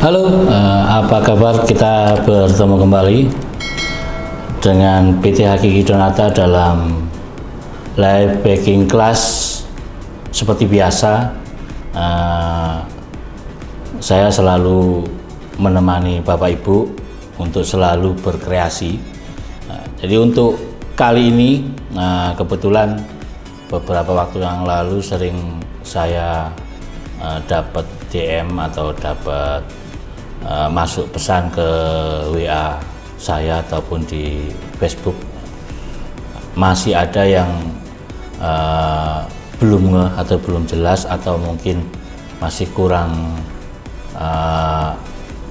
Halo, apa kabar? Kita bertemu kembali dengan PT Hakiki Donata dalam live baking class. Seperti biasa, saya selalu menemani Bapak Ibu untuk selalu berkreasi. Jadi untuk kali ini, kebetulan beberapa waktu yang lalu sering saya dapat DM atau dapat masuk pesan ke WA saya ataupun di Facebook, masih ada yang belum ngeh atau belum jelas atau mungkin masih kurang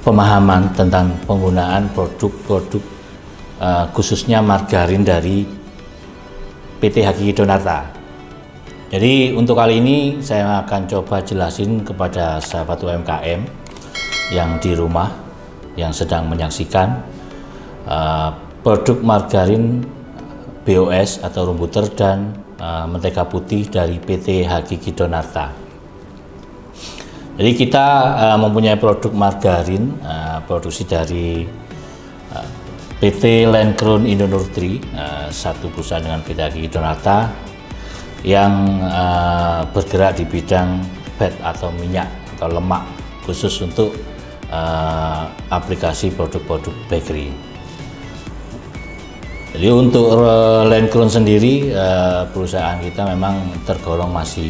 pemahaman tentang penggunaan produk-produk khususnya margarin dari PT Hakiki Donata. Jadi untuk kali ini saya akan coba jelasin kepada sahabat UMKM yang di rumah yang sedang menyaksikan produk margarin BOS atau rum butter dan mentega putih dari PT Hakiki Donata. Jadi kita mempunyai produk margarin produksi dari PT Landcrown Indonutri, satu perusahaan dengan PT Hakiki Donata yang bergerak di bidang fat atau minyak atau lemak khusus untuk aplikasi produk-produk bakery. Jadi untuk Landcrown sendiri, perusahaan kita memang tergolong masih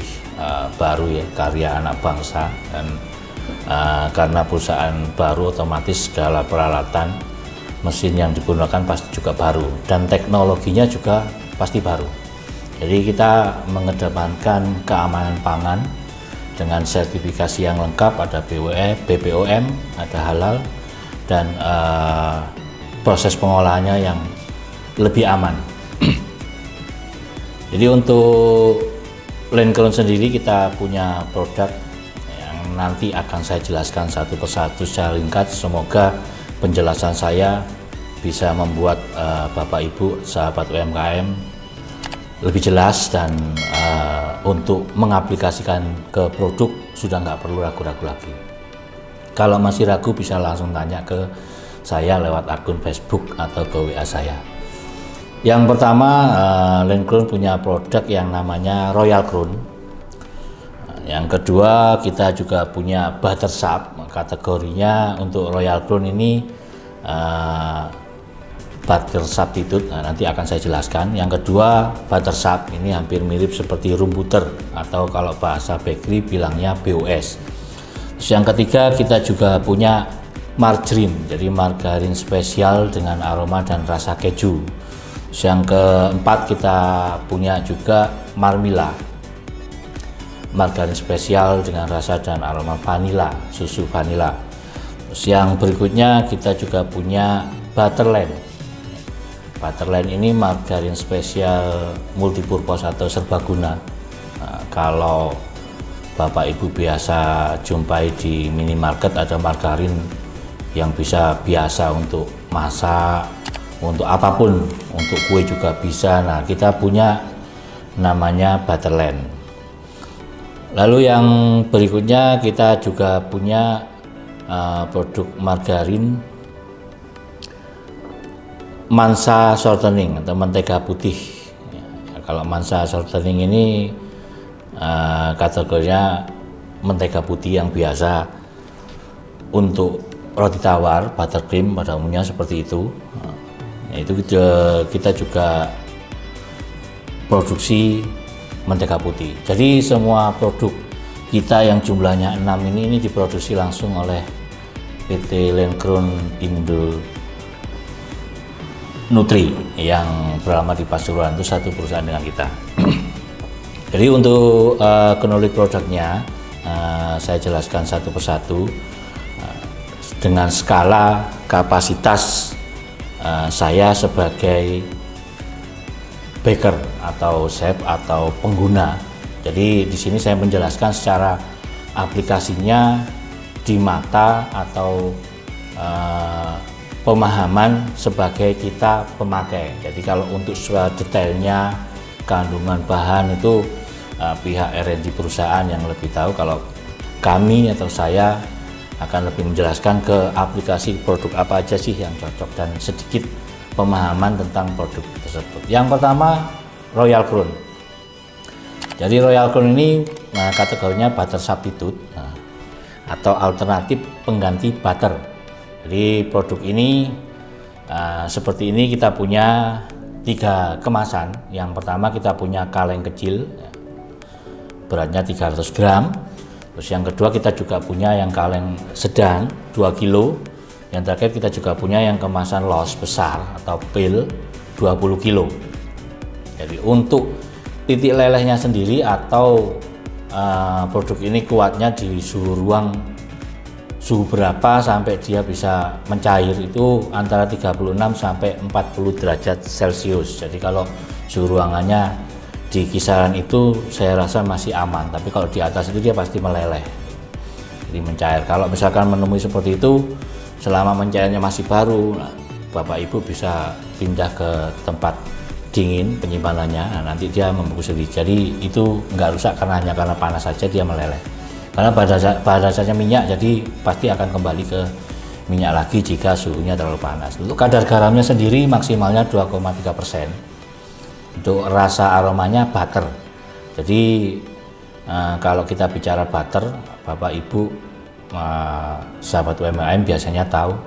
baru ya, karya anak bangsa, dan karena perusahaan baru otomatis segala peralatan mesin yang digunakan pasti juga baru dan teknologinya juga pasti baru. Jadi kita mengedepankan keamanan pangan dengan sertifikasi yang lengkap, ada BPOM, ada halal, dan proses pengolahannya yang lebih aman. Jadi untuk Landcrown sendiri kita punya produk yang nanti akan saya jelaskan satu persatu secara ringkas. Semoga penjelasan saya bisa membuat Bapak Ibu sahabat UMKM lebih jelas dan untuk mengaplikasikan ke produk sudah nggak perlu ragu-ragu lagi. Kalau masih ragu bisa langsung tanya ke saya lewat akun Facebook atau ke WA saya. Yang pertama, Landcrown punya produk yang namanya Royal Crown. Yang kedua, kita juga punya butter sap. Kategorinya untuk Royal Crown ini butter substitute, nanti akan saya jelaskan. Yang kedua, butter sap ini hampir mirip seperti rum butter atau kalau bahasa bakery bilangnya BOS. Terus yang ketiga, kita juga punya margarine, jadi margarin spesial dengan aroma dan rasa keju. Terus yang keempat, kita punya juga Marmila, margarin spesial dengan rasa dan aroma vanila, susu vanila. Terus yang berikutnya kita juga punya Butterland. Butterland ini margarin spesial multipurpose atau serbaguna. Kalau Bapak Ibu biasa jumpai di minimarket, ada margarin yang bisa biasa untuk masak, untuk apapun, untuk kue juga bisa. Nah, kita punya namanya Butterland. Lalu yang berikutnya kita juga punya produk margarin Mansa Shortening atau mentega putih. Ya, kalau Mansa Shortening ini kategorinya mentega putih yang biasa untuk roti tawar, buttercream pada umumnya seperti itu. Itu kita juga produksi mentega putih. Jadi semua produk kita yang jumlahnya 6 ini diproduksi langsung oleh PT Landcrown Indonutri yang beralamat di Pasuruan, itu satu perusahaan dengan kita. Jadi untuk kronologi produknya saya jelaskan satu persatu dengan skala kapasitas saya sebagai baker atau chef atau pengguna. Jadi di sini saya menjelaskan secara aplikasinya di mata atau pemahaman sebagai kita pemakai. Jadi kalau untuk detailnya kandungan bahan itu pihak R&D perusahaan yang lebih tahu. Kalau kami atau saya akan lebih menjelaskan ke aplikasi produk apa aja sih yang cocok dan sedikit pemahaman tentang produk tersebut. Yang pertama, Royal Crown. Jadi Royal Crown ini kategorinya butter substitute atau alternatif pengganti butter. Jadi produk ini seperti ini, kita punya 3 kemasan. Yang pertama kita punya kaleng kecil, beratnya 300 gram. Terus yang kedua kita juga punya yang kaleng sedang 2 kilo. Yang terakhir kita juga punya yang kemasan los besar atau pil 20 kilo. Jadi untuk titik lelehnya sendiri atau produk ini kuatnya di suhu ruang suhu berapa sampai dia bisa mencair itu antara 36 sampai 40 derajat Celcius. Jadi kalau suhu ruangannya di kisaran itu saya rasa masih aman, tapi kalau di atas itu dia pasti meleleh, jadi mencair. Kalau misalkan menemui seperti itu selama mencairnya masih baru, Bapak Ibu bisa pindah ke tempat dingin penyimpanannya, nanti dia membungkus sendiri. Jadi itu nggak rusak hanya karena panas saja dia meleleh, karena pada dasarnya minyak, jadi pasti akan kembali ke minyak lagi jika suhunya terlalu panas. Untuk kadar garamnya sendiri maksimalnya 2,3%. Untuk rasa aromanya butter. Jadi kalau kita bicara butter, Bapak Ibu sahabat UMKM biasanya tahu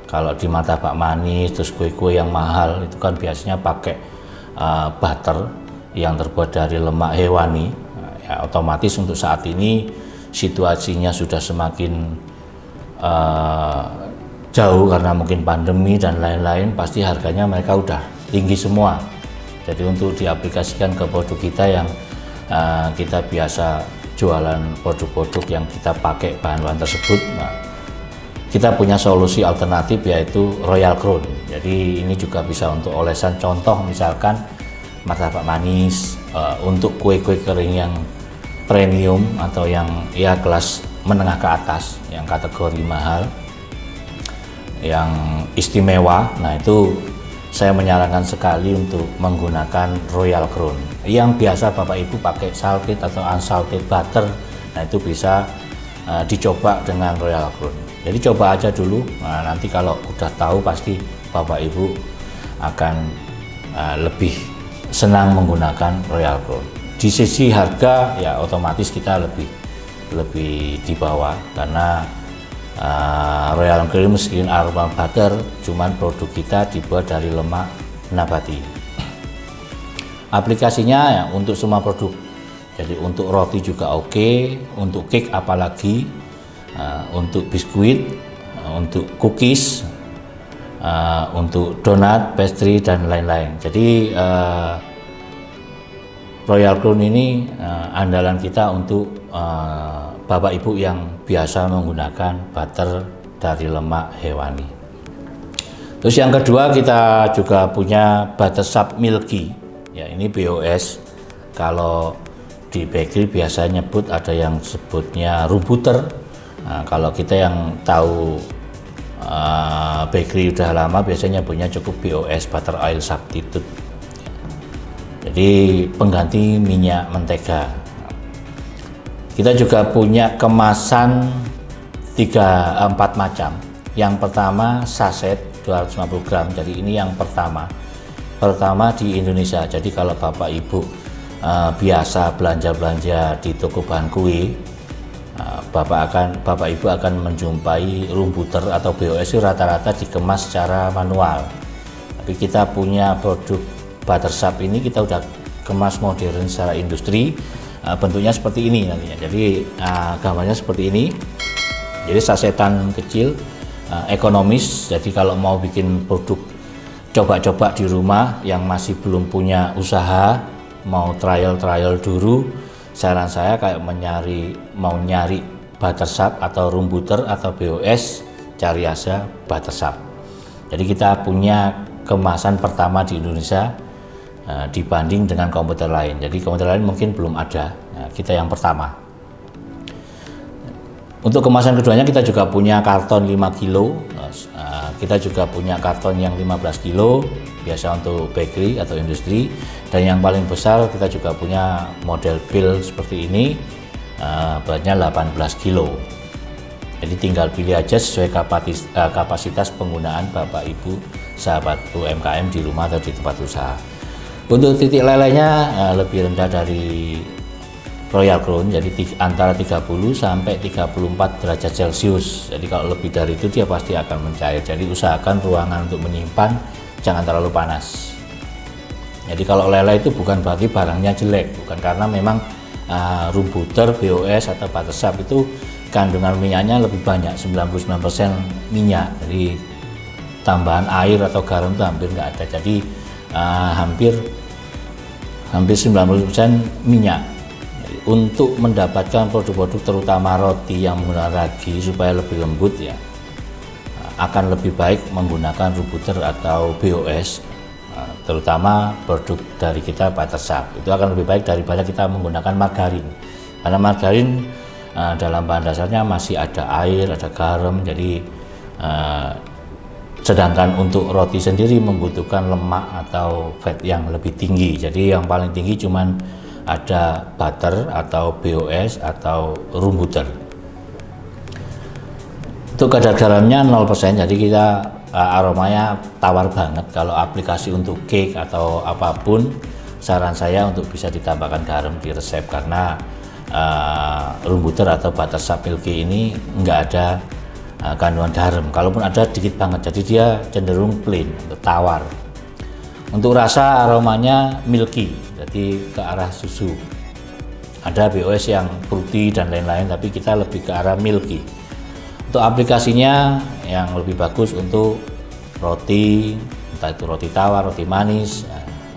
kalau di martabak manis terus kue-kue yang mahal itu kan biasanya pakai butter yang terbuat dari lemak hewani. Ya, otomatis untuk saat ini situasinya sudah semakin jauh karena mungkin pandemi dan lain-lain, pasti harganya mereka udah tinggi semua. Jadi untuk diaplikasikan ke produk kita yang kita biasa jualan produk-produk yang kita pakai bahan-bahan tersebut, kita punya solusi alternatif yaitu Royal Crown. Jadi ini juga bisa untuk olesan, contoh misalkan martabak manis, untuk kue-kue kering yang premium atau yang ya kelas menengah ke atas, yang kategori mahal, yang istimewa. Nah itu saya menyarankan sekali untuk menggunakan Royal Crown. Yang biasa Bapak Ibu pakai salted atau unsalted butter, nah itu bisa dicoba dengan Royal Crown. Jadi coba aja dulu, nanti kalau udah tahu pasti Bapak Ibu akan lebih senang menggunakan Royal Crown. Di sisi harga ya otomatis kita lebih di bawah, karena Royal Crown meskipun aroma butter, cuman produk kita dibuat dari lemak nabati. Aplikasinya ya untuk semua produk. Jadi untuk roti juga oke, untuk cake apalagi, untuk biskuit, untuk cookies, untuk donat, pastry dan lain-lain. Jadi Royal Crown ini andalan kita untuk Bapak Ibu yang biasa menggunakan butter dari lemak hewani. Terus yang kedua kita juga punya Buttersap Milky. Ya ini BOS. Kalau di bakery biasa nyebut, ada yang sebutnya room butter. Nah, kalau kita yang tahu bakery udah lama biasanya punya cukup BOS, butter oil substitute. Jadi pengganti minyak mentega. Kita juga punya kemasan 4 macam. Yang pertama saset 250 gram. Jadi ini yang pertama di Indonesia. Jadi kalau Bapak Ibu biasa belanja di toko bahan kue, Bapak Ibu akan menjumpai room butter atau BOS itu rata-rata dikemas secara manual. Tapi kita punya produk Buttersap ini kita udah kemas modern secara industri. Bentuknya seperti ini nantinya. Jadi gambarnya seperti ini. Jadi sasetan kecil, ekonomis. Jadi kalau mau bikin produk coba-coba di rumah yang masih belum punya usaha, mau trial dulu, saran saya kayak mau nyari Buttersap atau room butter atau BOS, cari aja Buttersap. Jadi kita punya kemasan pertama di Indonesia dibanding dengan komputer lain. Jadi komputer lain mungkin belum ada, kita yang pertama. Untuk kemasan keduanya kita juga punya karton 5 kilo, kita juga punya karton yang 15 kilo, biasa untuk bakery atau industri, dan yang paling besar kita juga punya model pil seperti ini, beratnya 18 kilo. Jadi tinggal pilih aja sesuai kapasitas penggunaan Bapak Ibu sahabat UMKM di rumah atau di tempat usaha. Untuk titik lelenya lebih rendah dari Royal Crown, jadi antara 30 sampai 34 derajat Celcius. Jadi kalau lebih dari itu dia pasti akan mencair. Jadi usahakan ruangan untuk menyimpan jangan terlalu panas. Jadi kalau lele itu bukan berarti barangnya jelek, bukan, karena memang room butter, BOS atau buttersap itu kandungan minyaknya lebih banyak, 99% minyak. Jadi tambahan air atau garam itu hampir nggak ada. Jadi hampir 90% minyak. Untuk mendapatkan produk-produk terutama roti yang menggunakan ragi supaya lebih lembut ya, akan lebih baik menggunakan room butter atau BOS, terutama produk dari kita buttersap. Itu akan lebih baik daripada kita menggunakan margarin, karena margarin dalam bahan dasarnya masih ada air, ada garam. Jadi sedangkan untuk roti sendiri membutuhkan lemak atau fat yang lebih tinggi. Jadi yang paling tinggi cuman ada butter atau BOS atau room butter. Untuk kadar garamnya 0%, jadi kita aromanya tawar banget. Kalau aplikasi untuk cake atau apapun, saran saya untuk bisa ditambahkan garam di resep, karena room butter atau buttersap milky ini nggak ada kandungan garam. Kalaupun ada dikit banget, jadi dia cenderung plain atau tawar. Untuk rasa aromanya milky, jadi ke arah susu. Ada BOS yang fruity dan lain-lain, tapi kita lebih ke arah milky. Untuk aplikasinya yang lebih bagus untuk roti, entah itu roti tawar, roti manis,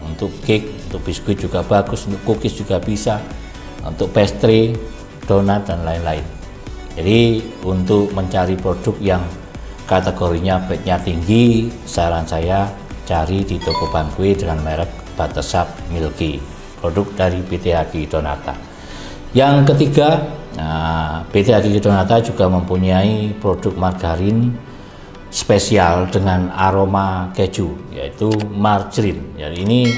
untuk cake, untuk biskuit juga bagus, untuk cookies juga bisa, untuk pastry, donat dan lain-lain. Jadi untuk mencari produk yang kategorinya fatnya tinggi, saran saya cari di toko bahan kue dengan merek buttersap milky, produk dari PT Haki Donata. Yang ketiga, PT Haki Donata juga mempunyai produk margarin spesial dengan aroma keju, yaitu margarine. Jadi ini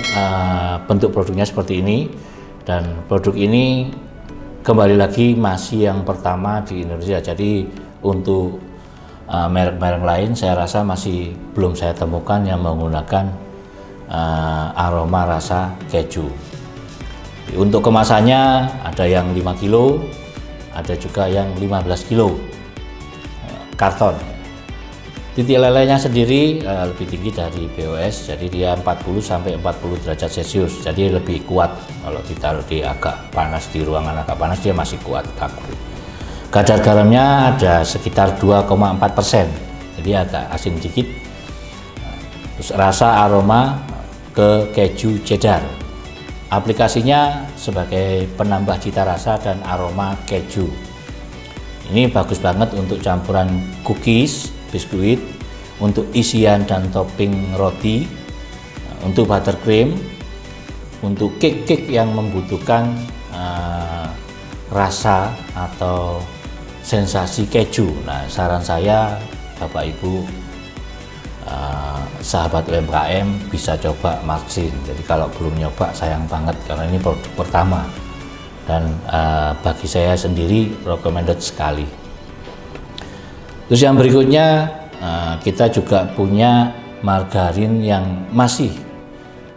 bentuk produknya seperti ini, dan produk ini kembali lagi masih yang pertama di Indonesia. Jadi untuk merek-merek lain saya rasa masih belum saya temukan yang menggunakan aroma rasa keju. Untuk kemasannya ada yang 5 kilo, ada juga yang 15 kilo karton. Titik lelenya sendiri lebih tinggi dari BOS, jadi dia 40 sampai 40 derajat Celcius. Jadi lebih kuat. Kalau ditaruh di agak panas, di ruangan agak panas, dia masih kuat kaku. Kadar garamnya ada sekitar 2,4%, jadi agak asin dikit. Terus rasa aroma ke keju cheddar. Aplikasinya sebagai penambah cita rasa dan aroma keju. Ini bagus banget untuk campuran cookies, biskuit, untuk isian dan topping roti, untuk buttercream, untuk cake-cake yang membutuhkan rasa atau sensasi keju. Nah, saran saya Bapak Ibu sahabat UMKM bisa coba margarine. Jadi kalau belum nyoba sayang banget, karena ini produk pertama dan bagi saya sendiri recommended sekali. Terus yang berikutnya kita juga punya margarin yang masih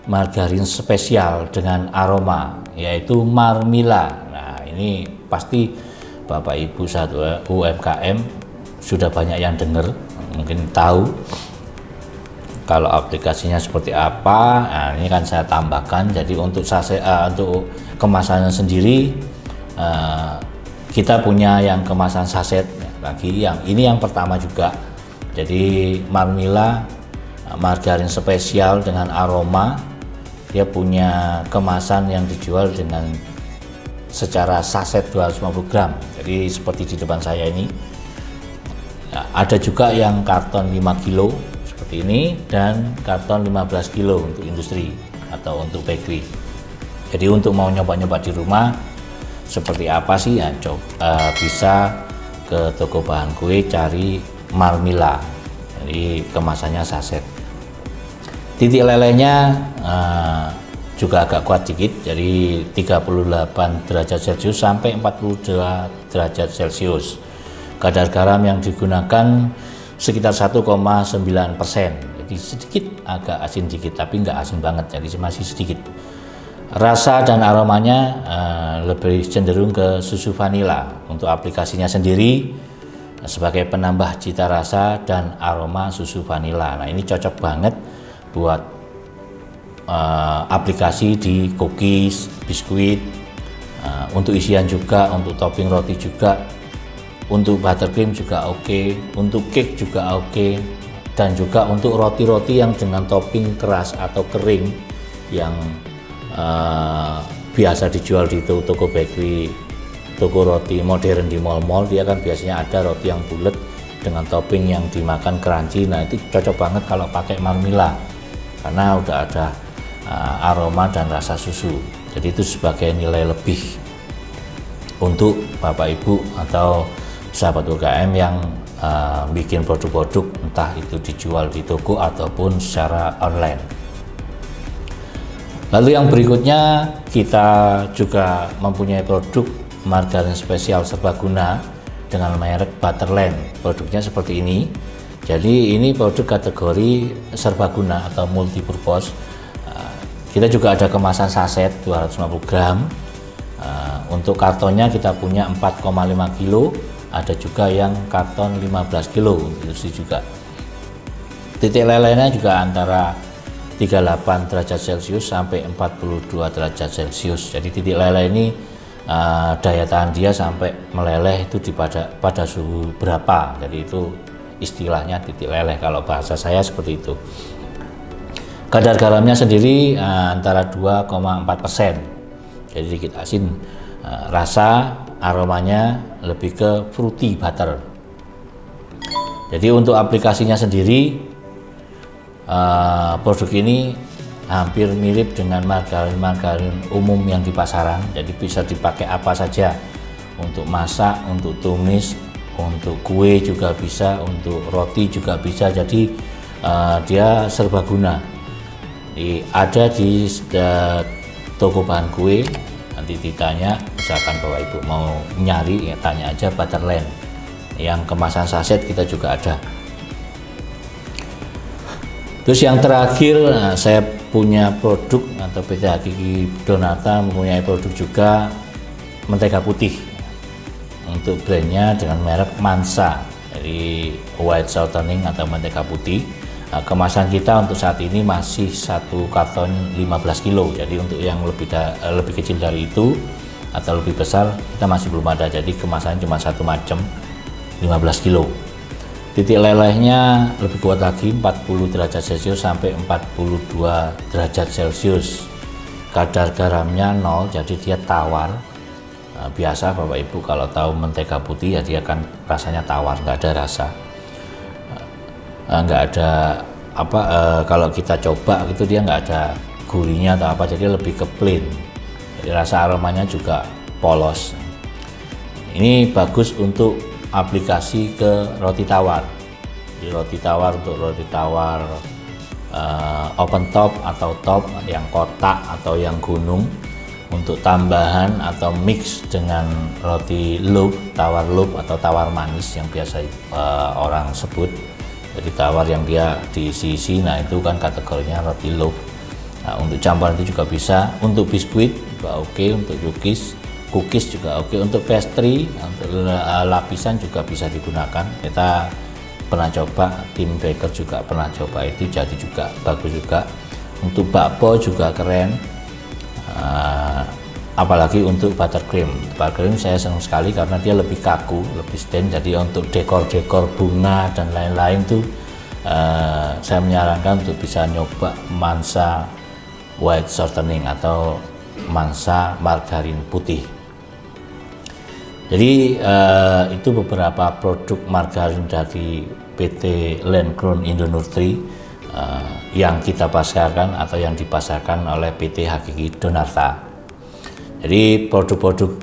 margarin spesial dengan aroma, yaitu Marmila. Nah, ini pasti Bapak Ibu sahabat UMKM sudah banyak yang dengar, mungkin tahu kalau aplikasinya seperti apa. Nah, ini kan saya tambahkan. Jadi untuk untuk kemasannya sendiri kita punya yang kemasan saset lagi, yang ini yang pertama juga. Jadi Marmila margarin spesial dengan aroma, dia punya kemasan yang dijual dengan secara saset 250 gram. Jadi seperti di depan saya ini. Nah, ada juga yang karton 5 kilo seperti ini, dan karton 15 kilo untuk industri atau untuk bakery. Jadi untuk mau nyoba-nyoba di rumah seperti apa sih ya, bisa ke toko bahan kue cari Marmila. Jadi kemasannya saset. Titik lelenya juga agak kuat dikit, jadi 38 derajat Celcius sampai 42 derajat Celcius. Kadar garam yang digunakan sekitar 1,9%, jadi sedikit agak asin dikit, tapi nggak asin banget, jadi masih sedikit. Rasa dan aromanya lebih cenderung ke susu vanila. Untuk aplikasinya sendiri sebagai penambah cita rasa dan aroma susu vanila. Nah, ini cocok banget buat aplikasi di cookies, biskuit, untuk isian juga, untuk topping roti juga, untuk buttercream juga oke, untuk cake juga oke, dan juga untuk roti-roti yang dengan topping keras atau kering yang biasa dijual di toko bakery, toko roti modern di mall-mall. Dia kan biasanya ada roti yang bulat dengan topping yang dimakan crunchy. Nah, itu cocok banget kalau pakai marmila karena udah ada aroma dan rasa susu. Jadi itu sebagai nilai lebih untuk Bapak Ibu atau sahabat UKM yang bikin produk-produk, entah itu dijual di toko ataupun secara online. Lalu yang berikutnya, kita juga mempunyai produk margarin spesial serbaguna dengan merek Butterland. Produknya seperti ini. Jadi ini produk kategori serbaguna atau multipurpose. Kita juga ada kemasan saset 250 gram. Untuk kartonnya kita punya 4,5 kilo. Ada juga yang karton 15 kilo itu juga. Titik lelenya juga antara 38 derajat Celcius sampai 42 derajat Celcius. Jadi titik lele ini daya tahan dia sampai meleleh itu pada suhu berapa. Jadi itu istilahnya titik leleh, kalau bahasa saya seperti itu. Kadar garamnya sendiri antara 2,4%. Jadi sedikit asin. Rasa aromanya lebih ke fruity butter. Jadi untuk aplikasinya sendiri, produk ini hampir mirip dengan margarin umum yang di pasaran. Jadi bisa dipakai apa saja, untuk masak, untuk tumis, untuk kue juga bisa, untuk roti juga bisa. Jadi dia serbaguna. Ada di toko bahan kue. Nanti ditanya, misalkan Bapak Ibu mau nyari, ya tanya aja Butterland. Yang kemasan saset kita juga ada. Terus yang terakhir, saya punya produk atau PT Hakiki Donata mempunyai produk juga mentega putih. Untuk brandnya dengan merek Mansa, dari white shortening atau mentega putih. Kemasan kita untuk saat ini masih satu karton 15 kilo. Jadi untuk yang lebih kecil dari itu atau lebih besar kita masih belum ada. Jadi kemasannya cuma satu macam 15 kilo. Titik lelehnya lebih kuat lagi, 40 derajat Celcius sampai 42 derajat Celcius. Kadar garamnya 0, jadi dia tawar. Biasa Bapak Ibu kalau tahu mentega putih ya dia kan rasanya tawar, nggak ada rasa. Nggak ada apa, kalau kita coba gitu dia nggak ada gurihnya atau apa, jadi lebih ke plain. Jadi rasa aromanya juga polos. Ini bagus untuk aplikasi ke roti tawar. Jadi roti tawar, untuk roti tawar open top atau top yang kotak atau yang gunung, untuk tambahan atau mix dengan roti loaf, tawar loaf atau tawar manis yang biasa orang sebut. Jadi tawar yang dia diisi, nah itu kan kategorinya roti loaf. Nah, untuk campuran itu juga bisa. Untuk biskuit juga oke, untuk cookies juga oke, untuk pastry, untuk lapisan juga bisa digunakan. Kita pernah coba, tim baker juga pernah coba, itu jadi juga bagus juga. Untuk bakpo juga keren. Apalagi untuk buttercream. Buttercream saya senang sekali karena dia lebih kaku, lebih stand. Jadi untuk dekor-dekor bunga dan lain-lain tuh saya menyarankan untuk bisa nyoba Mansa white shortening atau Mansa margarin putih. Jadi itu beberapa produk margarin dari PT Landgrown Indonutri yang kita pasarkan atau yang dipasarkan oleh PT Hakiki Donata. Jadi produk-produk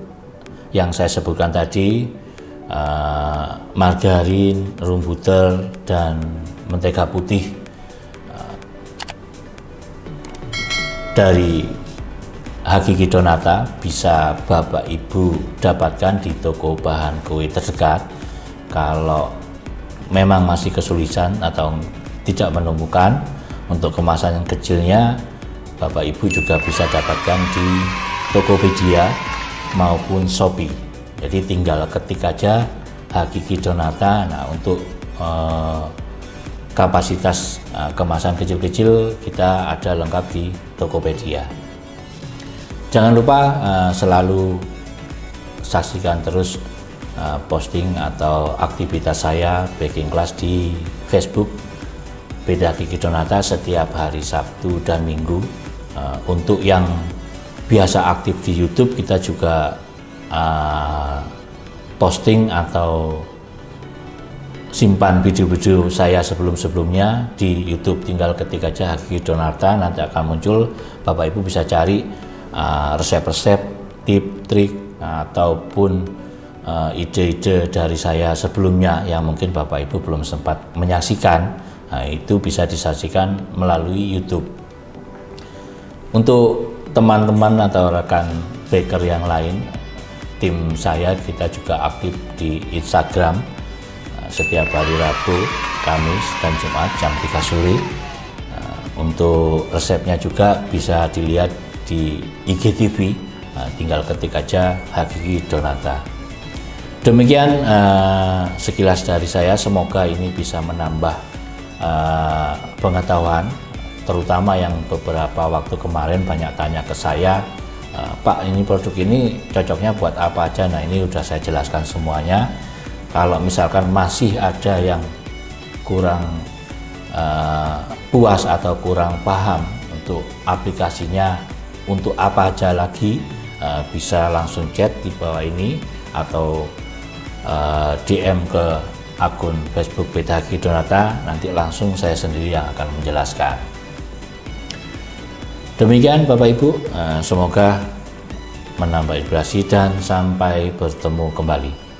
yang saya sebutkan tadi, margarin, room butter, dan mentega putih dari Hakiki Donata bisa Bapak Ibu dapatkan di toko bahan kue terdekat. Kalau memang masih kesulitan atau tidak menemukan untuk kemasan yang kecilnya, Bapak Ibu juga bisa dapatkan di Tokopedia maupun Shopee. Jadi tinggal ketik aja Hakiki Donata. Nah, untuk kapasitas kemasan kecil-kecil kita ada lengkap di Tokopedia. Jangan lupa selalu saksikan terus posting atau aktivitas saya baking class di Facebook Beda Hakiki Donata setiap hari Sabtu dan Minggu. Untuk yang biasa aktif di YouTube, kita juga posting atau simpan video-video saya sebelumnya di YouTube. Tinggal ketik aja Hakiki Donata, nanti akan muncul. Bapak Ibu bisa cari resep-resep, tip, trik, ataupun ide-ide dari saya sebelumnya yang mungkin Bapak Ibu belum sempat menyaksikan. Nah, itu bisa disaksikan melalui YouTube. Untuk teman-teman atau rekan baker yang lain, tim saya kita juga aktif di Instagram setiap hari Rabu, Kamis, dan Jumat jam 3 sore. Untuk resepnya juga bisa dilihat di IGTV, tinggal ketik aja Hakiki Donata. Demikian sekilas dari saya, semoga ini bisa menambah pengetahuan, terutama yang beberapa waktu kemarin banyak tanya ke saya, Pak, ini produk ini cocoknya buat apa aja. Nah, ini udah saya jelaskan semuanya. Kalau misalkan masih ada yang kurang puas atau kurang paham untuk aplikasinya untuk apa aja lagi, bisa langsung chat di bawah ini atau DM ke akun Facebook Beda Hakiki Donata, nanti langsung saya sendiri yang akan menjelaskan. Demikian Bapak Ibu, semoga menambah inspirasi dan sampai bertemu kembali.